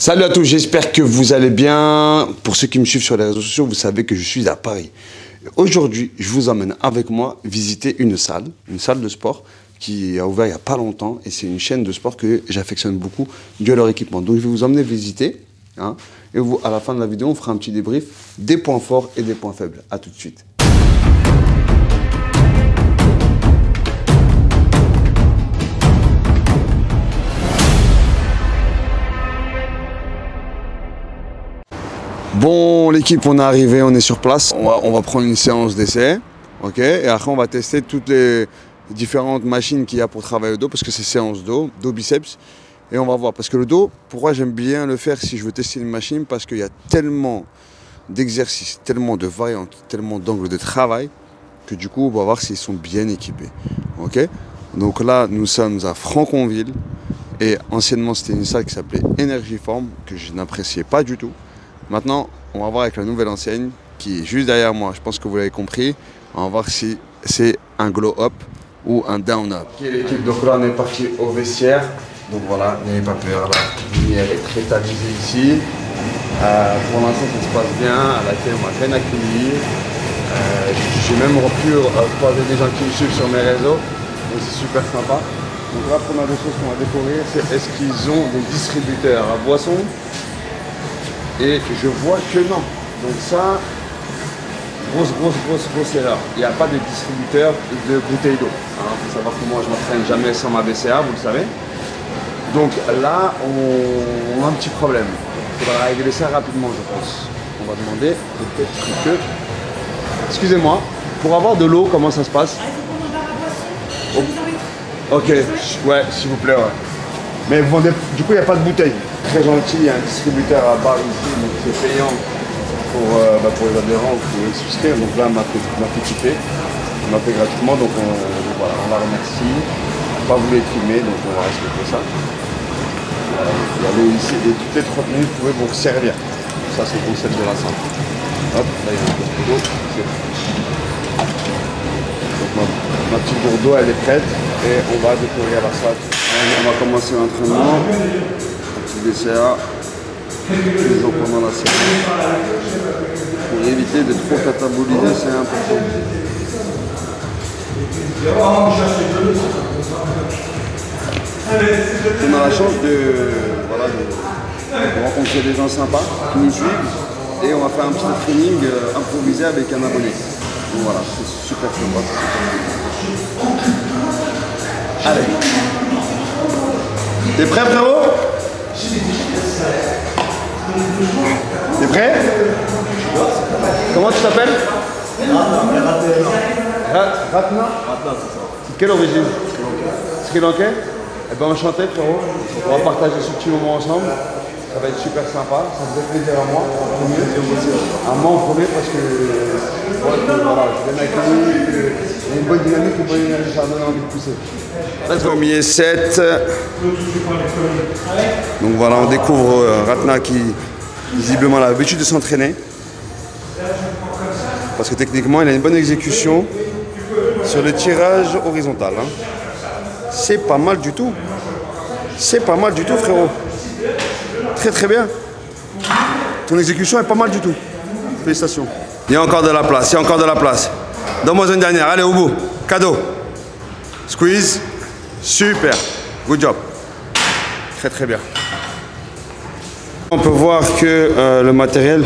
Salut à tous, j'espère que vous allez bien. Pour ceux qui me suivent sur les réseaux sociaux, vous savez que je suis à Paris. Aujourd'hui, je vous emmène avec moi visiter une salle de sport qui a ouvert il n'y a pas longtemps. Et c'est une chaîne de sport que j'affectionne beaucoup, dû à leur équipement. Donc je vais vous emmener visiter. Et vous, à la fin de la vidéo, on fera un petit débrief des points forts et des points faibles. A tout de suite. Bon, l'équipe, on est arrivé, on est sur place. On va prendre une séance d'essai, ok. Et après, on va tester toutes les différentes machines qu'il y a pour travailler le dos, parce que c'est séance dos biceps. Et on va voir, parce que le dos, pourquoi j'aime bien le faire si je veux tester une machine, parce qu'il y a tellement d'exercices, tellement de variantes, tellement d'angles de travail, que du coup, on va voir s'ils sont bien équipés, ok. Donc là, nous sommes à Franconville, et anciennement, c'était une salle qui s'appelait Energiform, que je n'appréciais pas du tout. Maintenant, on va voir avec la nouvelle enseigne qui est juste derrière moi. Je pense que vous l'avez compris. On va voir si c'est un glow up ou un down up. Ok, l'équipe, donc là on est parti au vestiaire. Donc voilà, n'ayez pas peur, la lumière est très tamisée ici. Pour l'instant ça se passe bien. À l'accueil, on m'a bien accueilli. J'ai même pu croiser des gens qui me suivent sur mes réseaux. Donc c'est super sympa. Donc la première des choses qu'on va découvrir, c'est est-ce qu'ils ont des distributeurs à boissons. Et je vois que non. Donc ça, grosse erreur. Il n'y a pas de distributeur de bouteilles d'eau. Il faut savoir que moi, je ne m'entraîne jamais sans ma BCA, vous le savez. Donc là, on a un petit problème. Il faudra régler ça rapidement, je pense. On va demander peut-être que... Excusez-moi, pour avoir de l'eau, comment ça se passe? Ok, ouais, s'il vous plaît, ouais. Mais vous vendez... Du coup, il n'y a pas de bouteille. Très gentil, il y a un distributeur à bar ici, donc c'est payant pour les adhérents qui veulent souscrire. Donc là, on m'a fait kiffer, on m'a fait gratuitement, donc voilà, on la remercie. On va vous les filmer, donc on va respecter ça. Voilà, il y a l'eau ici, et toutes les 30 minutes, vous pouvez vous servir. Ça, c'est le concept de la salle. Hop, là, il y a un peu d'eau. Donc ma petite gourde d'eau, elle est prête, et on va découvrir la salle. On va commencer l'entraînement. BCA, toujours pendant la séance. Pour éviter de trop cataboliser, c'est important. On a la chance de rencontrer des gens sympas qui nous suivent et on va faire un petit training improvisé avec un abonné. Donc voilà, c'est super sympa. Allez. T'es prêt, frérot? T'es prêt? Comment tu t'appelles? Ratna, c'est ça. Quelle origine? Sri Lankais. Eh ben enchanté, frérot. On va partager ce petit moment ensemble. Ça va être super sympa. Ça me fait plaisir à moi en premier. À moi en premier parce que voilà, je viens d'accueillir. Il y a une bonne dynamique, une bonne énergie, ça donne envie de pousser. Premier set. Donc voilà, on découvre Ratna qui visiblement a l'habitude de s'entraîner. Parce que techniquement, il a une bonne exécution sur le tirage horizontal. C'est pas mal du tout. C'est pas mal du tout, frérot. Très bien. Ton exécution est pas mal du tout. Félicitations. Il y a encore de la place, il y a encore de la place. Donne-moi une dernière, allez au bout. Cadeau. Squeeze. Super. Good job. Très bien. On peut voir que le matériel,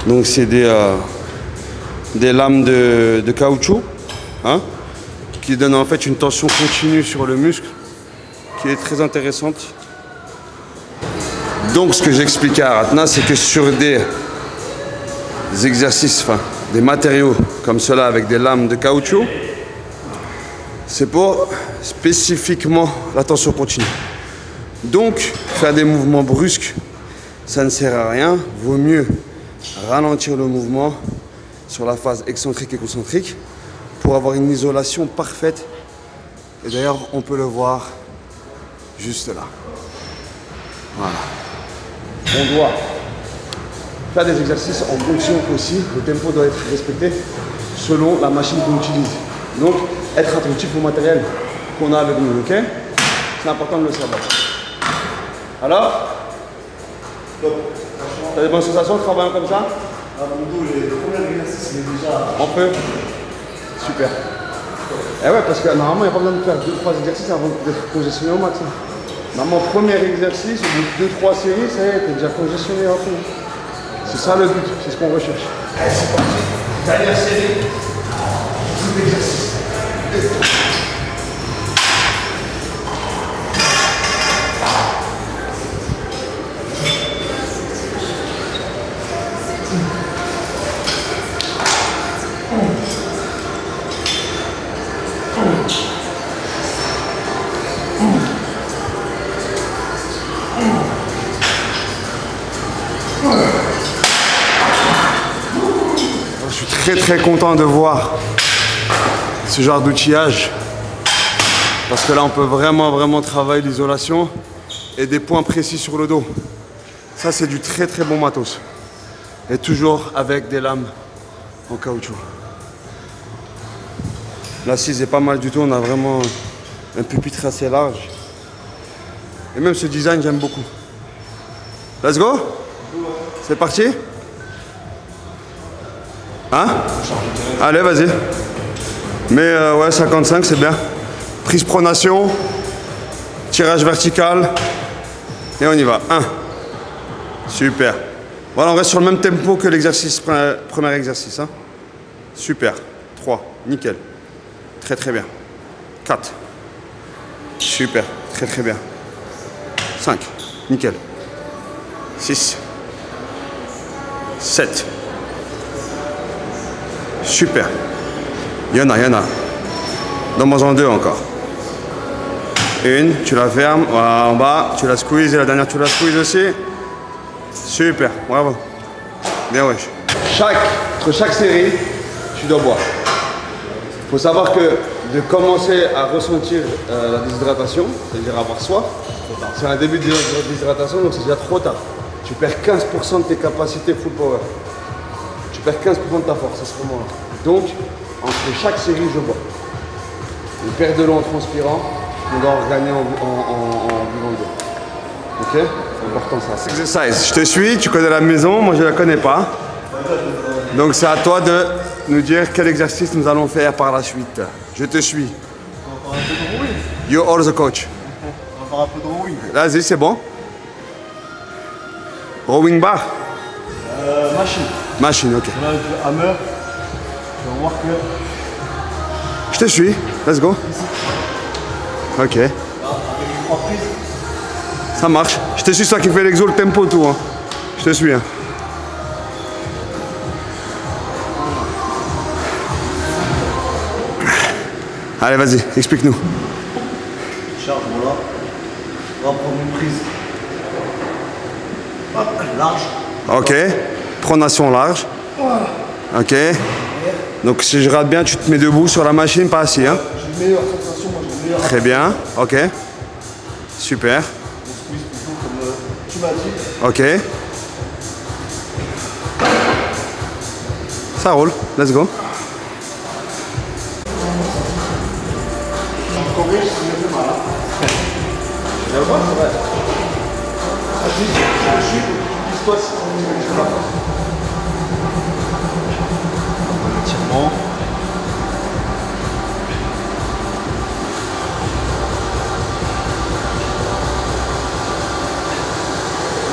donc c'est des lames de caoutchouc, qui donnent en fait une tension continue sur le muscle, qui est très intéressante. Donc ce que j'expliquais à Ratna, c'est que sur des exercices, des matériaux comme cela avec des lames de caoutchouc, c'est pour spécifiquement la tension continue. Donc faire des mouvements brusques, ça ne sert à rien. Vaut mieux ralentir le mouvement sur la phase excentrique et concentrique pour avoir une isolation parfaite. Et d'ailleurs, on peut le voir juste là. Voilà. On doit faire des exercices en fonction aussi. Le tempo doit être respecté selon la machine qu'on utilise. Donc, être attentif au matériel qu'on a avec nous, ok? C'est important de le savoir. Alors, T'as des bonnes sensations en travaillant comme ça? Ah, mon dos, le premier exercice, il est déjà. On peut. Super. Et ouais, parce que normalement, il n'y a pas besoin de faire 2-3 exercices avant d'être congestionné au max. Normalement, premier exercice, au bout de 2-3 séries, ça y est, t'es déjà congestionné à fond. C'est ça le but, c'est ce qu'on recherche. Allez, c'est parti. Dernière série. 10 exercices. Je suis très content de voir ce genre d'outillage parce que là on peut vraiment travailler l'isolation et des points précis sur le dos. Ça c'est du très bon matos et toujours avec des lames en caoutchouc. L'assise est pas mal du tout, on a vraiment un pupitre assez large et même ce design j'aime beaucoup. Let's go? C'est parti? Hein? Allez, vas-y. Mais ouais, 55, c'est bien. Prise pronation, tirage vertical, et on y va. 1. Super. Voilà, on reste sur le même tempo que l'exercice, premier exercice. Hein. Super. 3. Nickel. Très bien. 4. Super. Très bien. 5. Nickel. 6. 7. Super. Il y en a. Donne-moi-en 2 encore. Une, tu la fermes. Voilà, en bas, tu la squeezes. Et la dernière, tu la squeezes aussi. Super. Bravo. Bien, wesh. Entre chaque série, tu dois boire. Il faut savoir que de commencer à ressentir la déshydratation, c'est-à-dire avoir soif, c'est un début de déshydratation, donc c'est déjà trop tard. Tu perds 15% de tes capacités full power. Tu perds 15% de ta force à ce moment-là. Donc, entre chaque série, je bois. On perd de l'eau en transpirant, on doit en gagner en buvant de l'eau. Ok? C'est important ça. Exercise. Je te suis, tu connais la maison, moi je ne la connais pas. Donc c'est à toi de nous dire quel exercice nous allons faire par la suite. Je te suis. On va faire un peu de rowing. You are the coach. On va faire un peu de rowing. Vas-y, c'est bon. Rowing bar? Machine. Machine, ok. Là, avec le hammer, tu vas voir que. Je te suis. Let's go. Ok. Là, avec les 3 prises. Ça marche. Je te suis, c'est toi qui fais l'exo, le tempo, tout. Hein. Je te suis. Hein. Allez, vas-y, explique-nous. Charge, voilà. On va prendre une prise. Hop, large. Ok. Pronation large. Ok. Donc si je rate bien, tu te mets debout sur la machine, pas assis. Hein. J'ai une meilleure sensation, moi j'ai une meilleure. Très bien. Ok. Super. On squeeze toujours comme tu m'as dit. Ok. Ça roule. Let's go. Corrige si j'ai fait mal. Tu vas voir, c'est vrai. Vas-y, je suis. Dis-toi si tu veux pas. Étirement.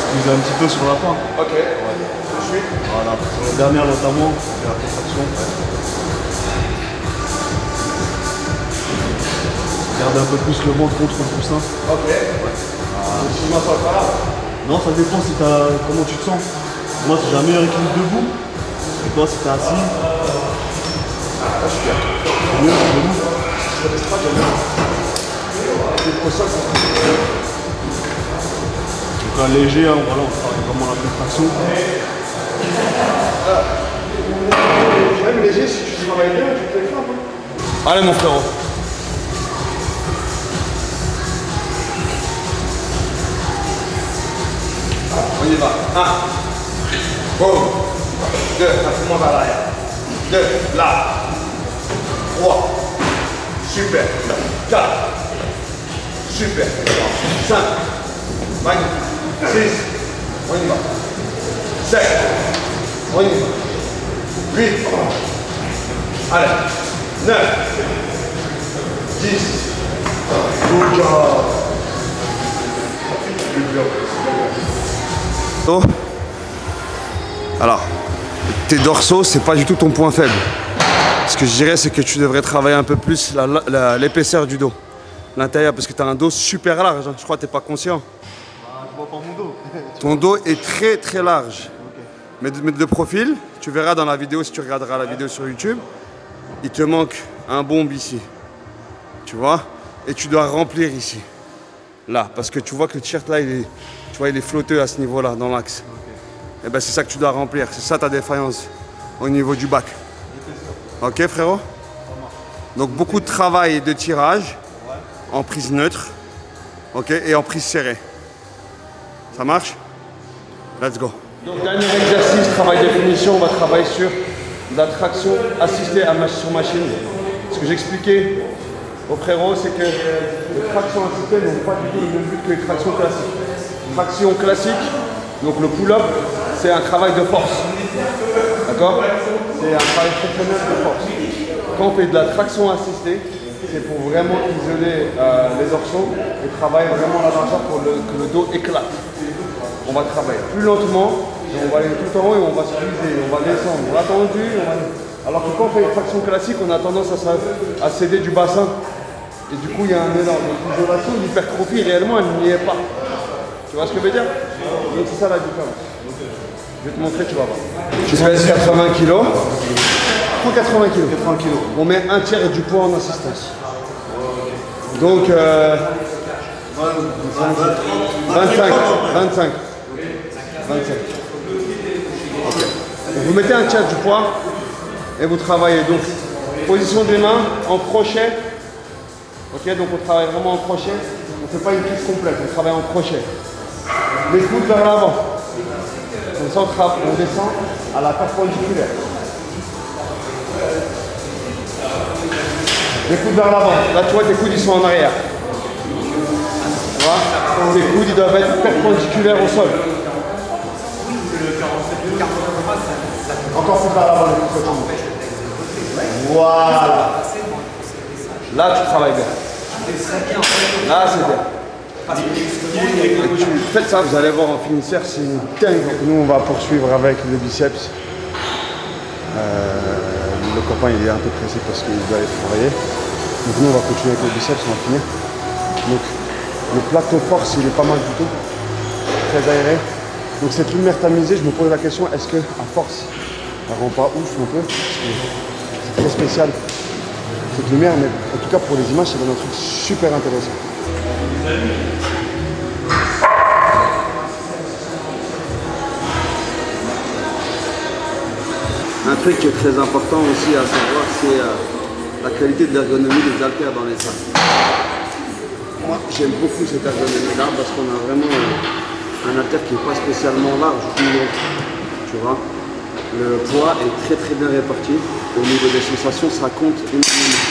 Squeeze un petit peu sur la fin. Ok. Je suis. Voilà. Sur la dernière notamment, on fait la contraction. Garde un peu plus le ventre contre le coussin. Ok. Si je m'assois pas là. Non, ça dépend si comment tu te sens. Moi, j'ai un meilleur équilibre debout. Et toi, si t'es assis. Super. C'est mieux, c'est debout. Ça reste pas bien. C'est pour ça que ça se Donc un léger, hein, voilà, on travaille vraiment la contraction. même léger, si tu travailles bien, tu te fais fort. Allez mon frérot. On y va. 1. Boum. 2. Monte à l'arrière. 2. Là. 3. Super. 4. Super. 5. Magnifique. 6. On y va. 7. On y va. 8. Allez. 9. 10. Good job. Good job. Alors, tes dorsaux, c'est pas du tout ton point faible. Ce que je dirais, c'est que tu devrais travailler un peu plus l'épaisseur du dos. L'intérieur, parce que tu as un dos super large. Hein. Je crois que tu n'es pas conscient. Je vois pas mon dos. Ton dos est très très large. Okay. Mais de profil, tu verras dans la vidéo, si tu regarderas la vidéo sur YouTube, il te manque un bombe ici. Tu vois? Et tu dois remplir ici. Là, parce que tu vois que le t-shirt là, il est flotteux à ce niveau-là, dans l'axe. Okay. Et ben c'est ça que tu dois remplir. C'est ça ta défaillance au niveau du bac. Ok frérot? Donc beaucoup de travail et de tirage en prise neutre, ok, et en prise serrée. Ça marche? Let's go. Donc dernier exercice, travail définition, on va travailler sur la traction assistée sur machine. Ce que j'expliquais aux frérots, c'est que les tractions assistées n'ont pas du tout le même but que les tractions classiques. Traction classique, donc le pull-up, c'est un travail de force. D'accord? C'est un travail fonctionnel de force. Quand on fait de la traction assistée, c'est pour vraiment isoler les dorsaux et travailler vraiment la largeur pour que le dos éclate. On va travailler plus lentement, et on va aller tout en haut et on va squeezer, on va descendre. On a tendu, alors que quand on fait une traction classique, on a tendance à céder du bassin. Et du coup, il y a un énorme isolation, l'hypertrophie, réellement, elle n'y est pas. Tu vois ce que je veux dire? Donc c'est ça la différence. Je vais te montrer, tu vas voir. Tu pèses 80 kg. 80 kg. 80 kg. On met un tiers du poids en assistance. Donc 25. Okay. Donc vous mettez un tiers du poids et vous travaillez. Donc position des mains en crochet. Ok, donc on travaille vraiment en crochet. On ne fait pas une prise complète, on travaille en crochet. Les coudes vers l'avant. Comme ça on descend à la perpendiculaire. Les coudes vers l'avant. Là tu vois tes coudes ils sont en arrière. Tu vois? Tes coudes ils doivent être perpendiculaires au sol. Encore plus vers l'avant les coudes. Voilà. Là tu travailles bien. Là c'est bien. Faites ça, vous allez voir en finisseur, c'est une dingue. Donc nous on va poursuivre avec le biceps. Le copain il est un peu pressé parce qu'il doit aller travailler. Donc nous on va continuer avec le biceps, on va finir. Donc le plateau force il est pas mal du tout. Très aéré. Donc cette lumière tamisée, je me pose la question, est-ce que à force, elle rend pas ouf un peu? C'est très spécial cette lumière, mais en tout cas pour les images, c'est un truc super intéressant. Un truc qui est très important aussi à savoir, c'est la qualité de l'ergonomie des haltères dans les salles. Moi, j'aime beaucoup cette ergonomie-là parce qu'on a vraiment un haltère qui n'est pas spécialement large ou long. Tu vois, le poids est très bien réparti. Au niveau des sensations, ça compte énormément.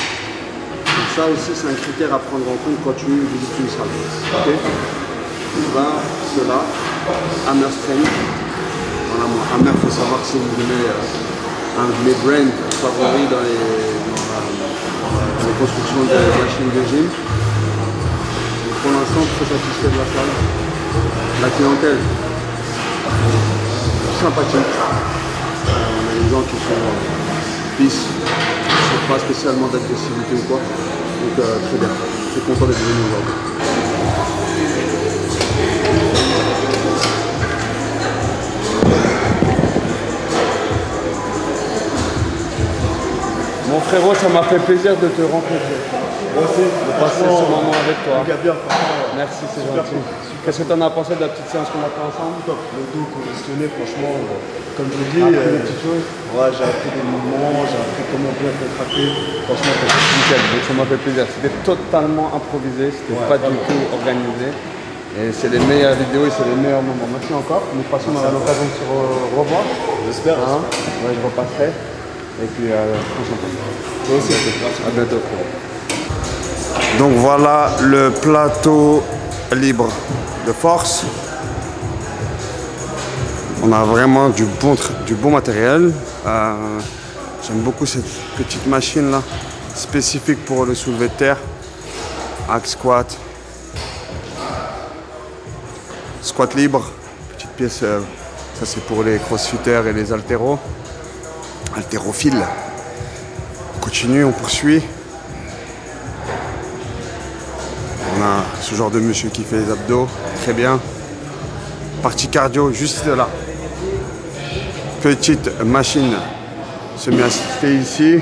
Donc ça aussi, c'est un critère à prendre en compte quand tu visites une salle. Okay. Ben, cela, hammer strength. Voilà, moi, hammer, il faut savoir que c'est un de mes brands favoris dans les constructions de machines de gym. Donc pour l'instant, très satisfait de la salle. La clientèle, sympathique. On a des gens qui sont lisses, pas spécialement d'agressivité ou quoi. Donc très bien. Je suis content d'être venu aujourd'hui. Mon frérot, ça m'a fait plaisir de te rencontrer. Moi aussi, de passer ce moment avec toi. Bien, merci, c'est gentil. Qu'est-ce que tu en as pensé de la petite séance qu'on a fait ensemble? Top. Le dos conditionné, franchement, comme je dis, ouais, j'ai appris des mouvements, j'ai appris comment bien contracter. Franchement, c'est nickel. Donc ça m'a fait plaisir. C'était totalement improvisé, c'était pas du tout organisé. Et c'est les meilleures vidéos et c'est les meilleurs moments. Merci encore. De toute façon, on aura l'occasion de se revoir. J'espère. Hein? Ouais, je repasserai. Et puis, toi aussi. À bientôt. Donc voilà le plateau libre de force. On a vraiment du bon matériel. J'aime beaucoup cette petite machine là, spécifique pour le soulevé de terre. Hack squat. Squat libre. Petite pièce, ça c'est pour les crossfitters et les haltérophiles. On continue, on poursuit. On a ce genre de monsieur qui fait les abdos, très bien. Partie cardio, juste là. Petite machine semi-assistée ici.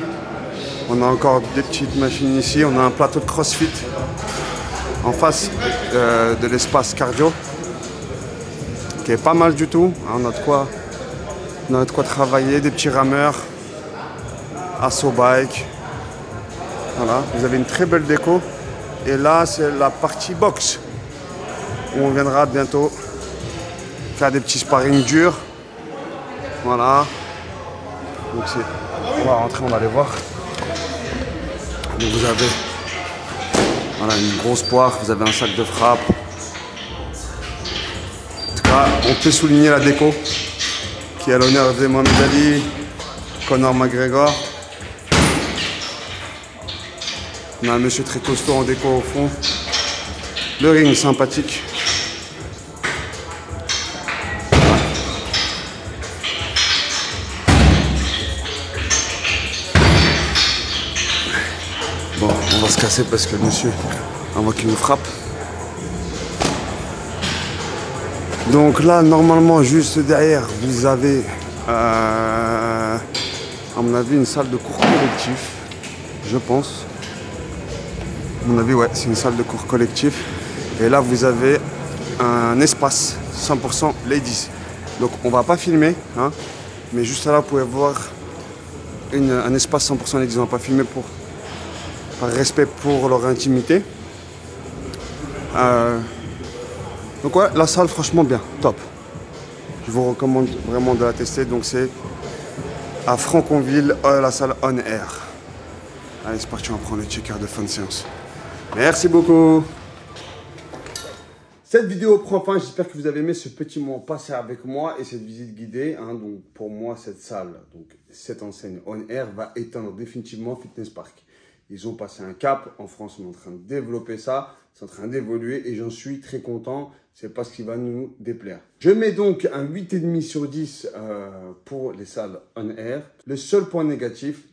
On a encore des petites machines ici. On a un plateau de crossfit en face de l'espace cardio, qui est pas mal du tout. On a de quoi travailler, des petits rameurs, assaut bike. Voilà, vous avez une très belle déco. Et là, c'est la partie boxe, où on viendra bientôt faire des petits sparring durs. Voilà. Donc on va rentrer, on va aller voir. Donc vous avez voilà, une grosse poire, vous avez un sac de frappe. En tout cas, on peut souligner la déco qui est à l'honneur de Mohamed Ali, Conor McGregor. On a un monsieur très costaud en déco au fond. Le ring sympathique. Bon, on va se casser parce que le monsieur, avant qu'il nous frappe. Donc là, normalement, juste derrière, vous avez, à mon avis, une salle de cours collectif, je pense. À mon avis, ouais, c'est une salle de cours collectif. Et là, vous avez un espace 100% ladies. Donc, on va pas filmer, hein, mais juste là, vous pouvez voir un espace 100% ladies. On va pas filmer par respect pour leur intimité. Donc ouais, la salle, franchement bien, top. Je vous recommande vraiment de la tester. Donc c'est à Franconville, la salle On Air. Allez, c'est parti, on prend le checker de fin de séance. Merci beaucoup. Cette vidéo prend fin. J'espère que vous avez aimé ce petit moment passé avec moi et cette visite guidée. Hein. Donc pour moi, cette salle, donc cette enseigne On Air va éteindre définitivement Fitness Park. Ils ont passé un cap. En France, on est en train de développer ça. C'est en train d'évoluer et j'en suis très content. C'est pas ce qui va nous déplaire. Je mets donc un 8,5 sur 10 pour les salles On Air. Le seul point négatif,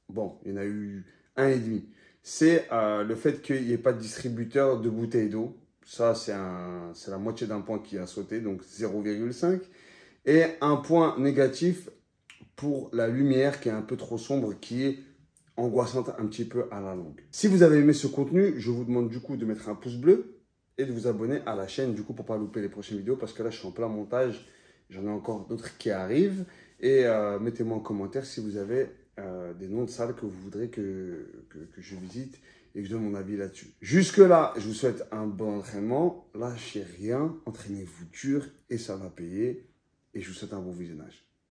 bon, il y en a eu 1,5. C'est le fait qu'il n'y ait pas de distributeur de bouteilles d'eau. Ça, c'est la moitié d'un point qui a sauté, donc 0,5. Et un point négatif pour la lumière qui est un peu trop sombre, qui est angoissante un petit peu à la longue. Si vous avez aimé ce contenu, je vous demande du coup de mettre un pouce bleu et de vous abonner à la chaîne du coup pour ne pas louper les prochaines vidéos parce que là je suis en plein montage, j'en ai encore d'autres qui arrivent et mettez-moi en commentaire si vous avez des noms de salles que vous voudrez que je visite et que je donne mon avis là-dessus. Jusque là, je vous souhaite un bon entraînement, lâchez rien, entraînez-vous dur et ça va payer et je vous souhaite un bon visionnage.